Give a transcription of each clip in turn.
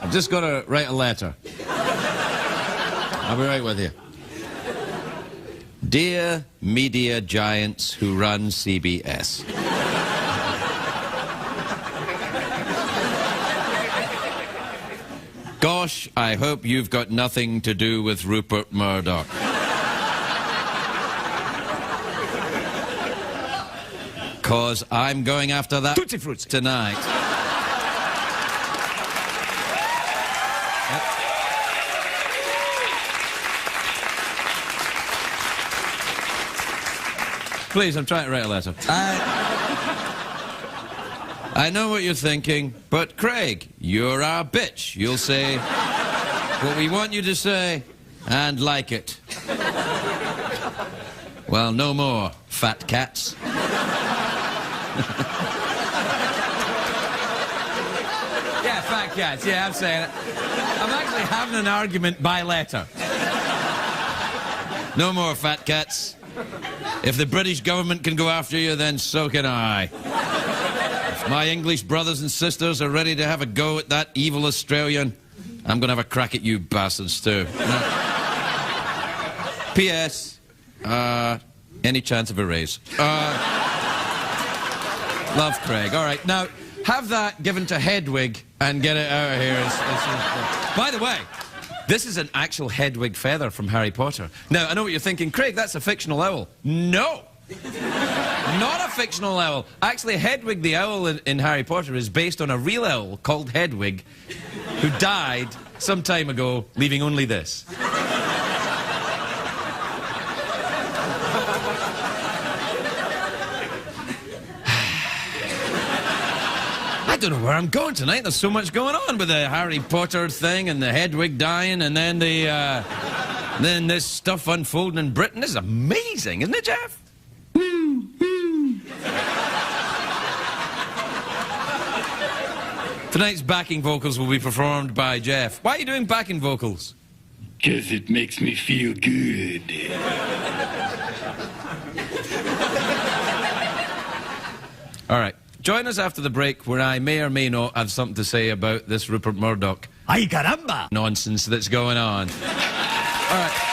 I've just got to write a letter. I'll be right with you. Dear media giants who run CBS. Gosh, I hope you've got nothing to do with Rupert Murdoch. Cause I'm going after that Tutti Frutti tonight. Please, I'm trying to write a letter. I know what you're thinking, but Craig, you're our bitch. You'll say what we want you to say and like it. Well, no more, fat cats. Yeah, fat cats. Yeah, I'm saying it. I'm actually having an argument by letter. No more fat cats. If the British government can go after you, then so can I. If my English brothers and sisters are ready to have a go at that evil Australian, I'm going to have a crack at you bastards too. P.S. Any chance of a raise? Love, Craig. All right, now, have that given to Hedwig and get it out of here. By the way, this is an actual Hedwig feather from Harry Potter. Now, I know what you're thinking, Craig, that's a fictional owl. No! Not a fictional owl. Actually, Hedwig the owl in Harry Potter is based on a real owl called Hedwig, who died some time ago, leaving only this. I don't know where I'm going tonight. There's so much going on with the Harry Potter thing and the Hedwig dying and then then this stuff unfolding in Britain. This is amazing, isn't it, Jeff? Tonight's backing vocals will be performed by Jeff. Why are you doing backing vocals? 'Cause it makes me feel good. All right. Join us after the break, where I may or may not have something to say about this Rupert Murdoch Ay, caramba! nonsense that's going on. All right.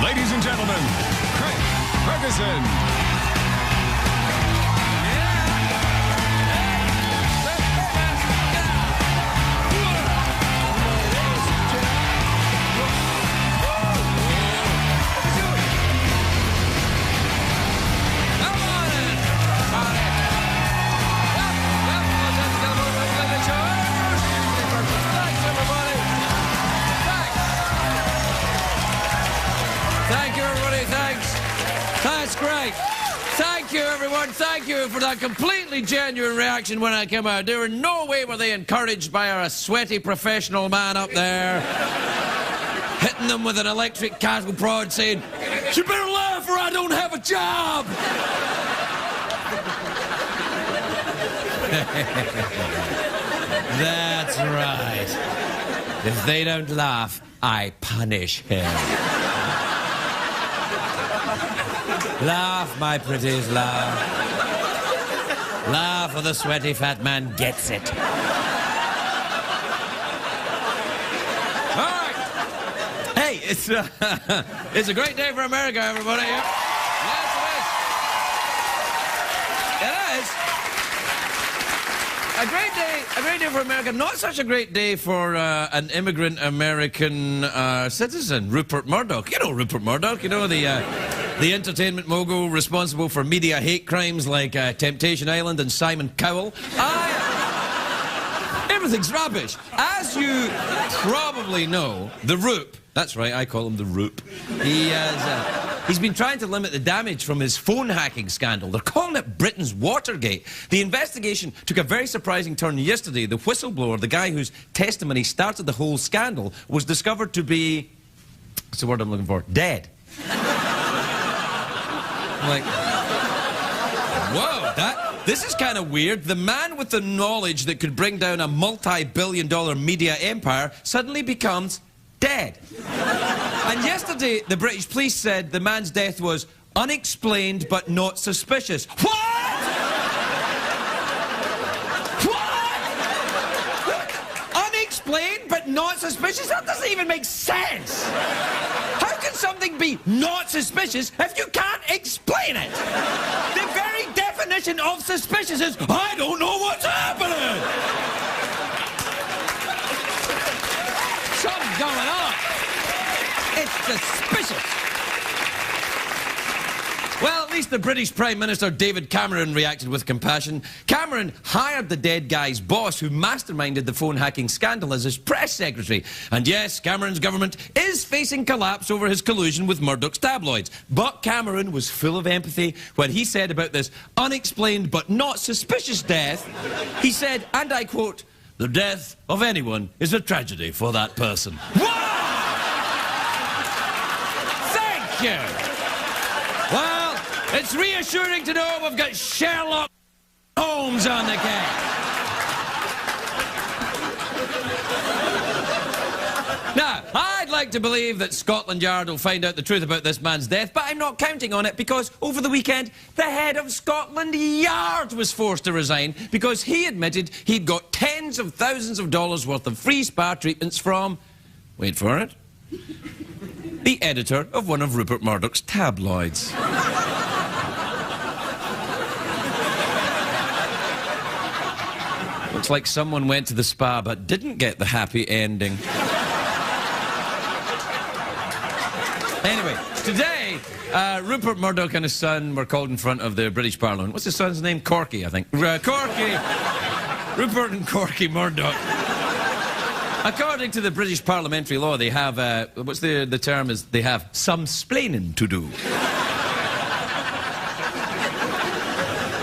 Ladies and gentlemen, Craig Ferguson. Thank you, everybody. Thanks. That's great. Thank you, everyone. Thank you for that completely genuine reaction when I came out. There were no way were they encouraged by our sweaty professional man up there hitting them with an electric cattle prod saying, "You better laugh or I don't have a job." That's right. If they don't laugh, I punish him. Laugh, my pretties, laugh. Laugh or the sweaty fat man gets it. All right. Hey, it's a great day for America, everybody. Yes, it is. It is. A great day for America. Not such a great day for an immigrant American citizen, Rupert Murdoch. You know Rupert Murdoch, you know the entertainment mogul responsible for media hate crimes like Temptation Island and Simon Cowell. It Everything's rubbish. As you probably know, the Roop, that's right, I call him the Roop, he's been trying to limit the damage from his phone hacking scandal. They're calling it Britain's Watergate. The investigation took a very surprising turn yesterday. The whistleblower, the guy whose testimony started the whole scandal, was discovered to be, what's the word I'm looking for? Dead. I'm like, whoa, this is kind of weird. The man with the knowledge that could bring down a multi-billion-dollar media empire suddenly becomes dead. And yesterday, the British police said the man's death was unexplained but not suspicious. What? What? Unexplained but not suspicious? That doesn't even make sense. How can something be not suspicious if you can't explain it? The very definition of suspicious is, I don't know what's happening. Something's going on. It's suspicious. Well, at least the British Prime Minister David Cameron reacted with compassion. Cameron hired the dead guy's boss who masterminded the phone hacking scandal as his press secretary. And yes, Cameron's government is facing collapse over his collusion with Murdoch's tabloids. But Cameron was full of empathy when he said about this unexplained but not suspicious death, he said, and I quote, "The death of anyone is a tragedy for that person." Wow! Thank you! Well, it's reassuring to know we've got Sherlock Holmes on the case. Now, I'd like to believe that Scotland Yard will find out the truth about this man's death, but I'm not counting on it because over the weekend, the head of Scotland Yard was forced to resign because he admitted he'd got tens of thousands of dollars worth of free spa treatments from, wait for it, the editor of one of Rupert Murdoch's tabloids. Looks like someone went to the spa but didn't get the happy ending. Anyway, today, Rupert Murdoch and his son were called in front of the British Parliament. What's his son's name? Corky, I think. Corky. Rupert and Corky Murdoch. According to the British parliamentary law, they have, what's the term is, they have some splaining to do.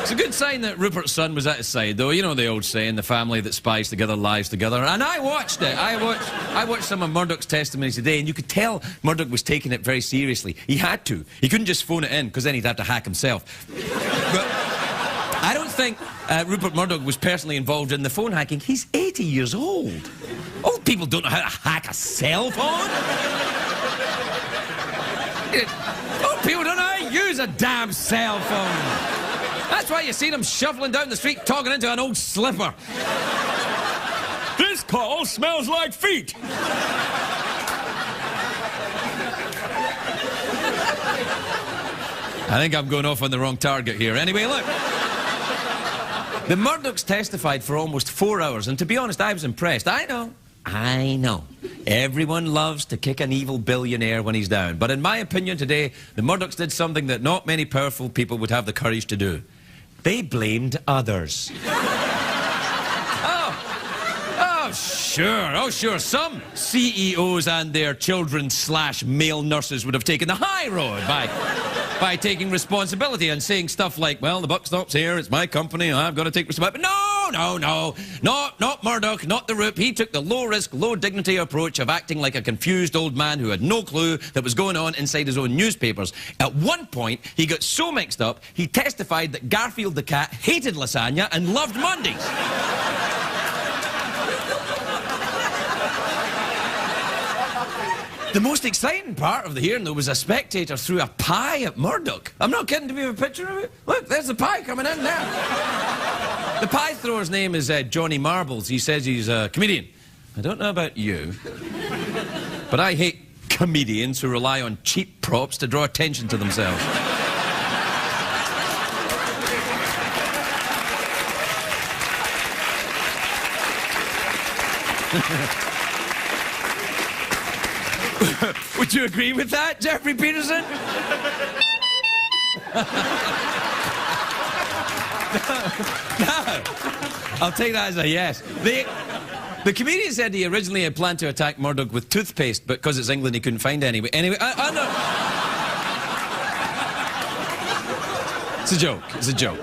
It's a good sign that Rupert's son was at his side, though. You know the old saying, the family that spies together lies together. And I watched it. I watched some of Murdoch's testimonies today, and you could tell Murdoch was taking it very seriously. He had to. He couldn't just phone it in, because then he'd have to hack himself. But I don't think Rupert Murdoch was personally involved in the phone hacking. He's 80 years old. Old people don't know how to hack a cell phone. Old people don't know how to use a damn cell phone. That's why you see them shuffling down the street talking into an old slipper. This call smells like feet. I think I'm going off on the wrong target here. Anyway, look. The Murdochs testified for almost 4 hours, and to be honest, I was impressed. I know. Everyone loves to kick an evil billionaire when he's down. But in my opinion today, the Murdochs did something that not many powerful people would have the courage to do. They blamed others. Oh, sure. Some CEOs and their children/male nurses would have taken the high road by taking responsibility and saying stuff like, well, the buck stops here, it's my company, I've got to take responsibility. But no, not Murdoch, not the Roop. He took the low-risk, low-dignity approach of acting like a confused old man who had no clue that was going on inside his own newspapers. At one point, he got so mixed up, he testified that Garfield the cat hated lasagna and loved Mondays. The most exciting part of the hearing, though, was a spectator threw a pie at Murdoch. I'm not kidding. Do we have a picture of it? Look, there's the pie coming in there. The pie thrower's name is Johnny Marbles. He says he's a comedian. I don't know about you, but I hate comedians who rely on cheap props to draw attention to themselves. Would you agree with that, Jeffrey Peterson? No. I'll take that as a yes. The comedian said he originally had planned to attack Murdoch with toothpaste, but because it's England, he couldn't find any. Anyway, I know. It's a joke. It's a joke.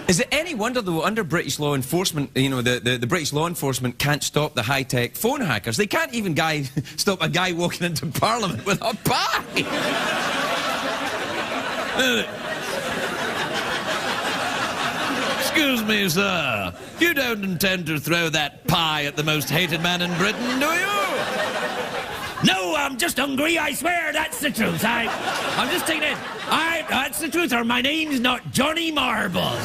Is it any wonder, though, under British law enforcement, you know, the British law enforcement can't stop the high-tech phone hackers? They can't even stop a guy walking into Parliament with a pie! Excuse me, sir. You don't intend to throw that pie at the most hated man in Britain, do you? No, I'm just hungry, I swear, that's the truth. I'm just taking it. That's the truth, or my name's not Johnny Marbles.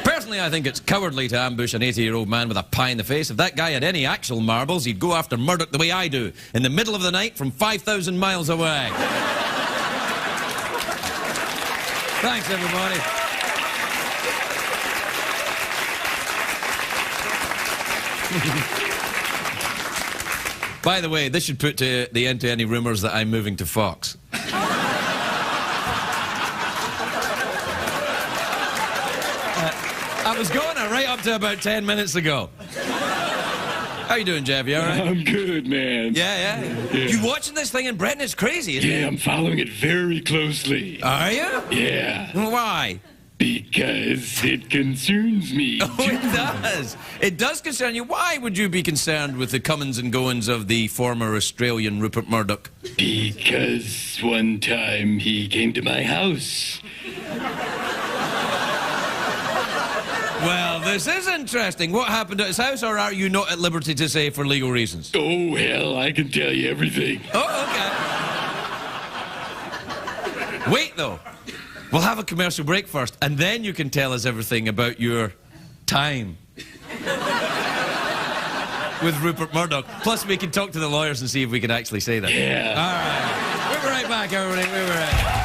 Personally, I think it's cowardly to ambush an 80-year-old man with a pie in the face. If that guy had any actual marbles, he'd go after Murdoch the way I do, in the middle of the night from 5,000 miles away. Thanks, everybody. By the way, this should put the end to any rumours that I'm moving to Fox. I was going right up to about 10 minutes ago. How you doing, Jeff? You all right? I'm good, man. Yeah. You watching this thing in Britain? It's crazy, isn't it? Yeah, I'm following it very closely. Are you? Yeah. Why? Because it concerns me. Oh, it does. It does concern you. Why would you be concerned with the comings and goings of the former Australian Rupert Murdoch? Because one time he came to my house. Well, this is interesting. What happened at his house, or are you not at liberty to say for legal reasons? Oh, hell, I can tell you everything. Oh, okay. Wait, though. We'll have a commercial break first, and then you can tell us everything about your time with Rupert Murdoch. Plus, we can talk to the lawyers and see if we can actually say that. Yeah. All right. We'll be right back, everybody. We'll be right back.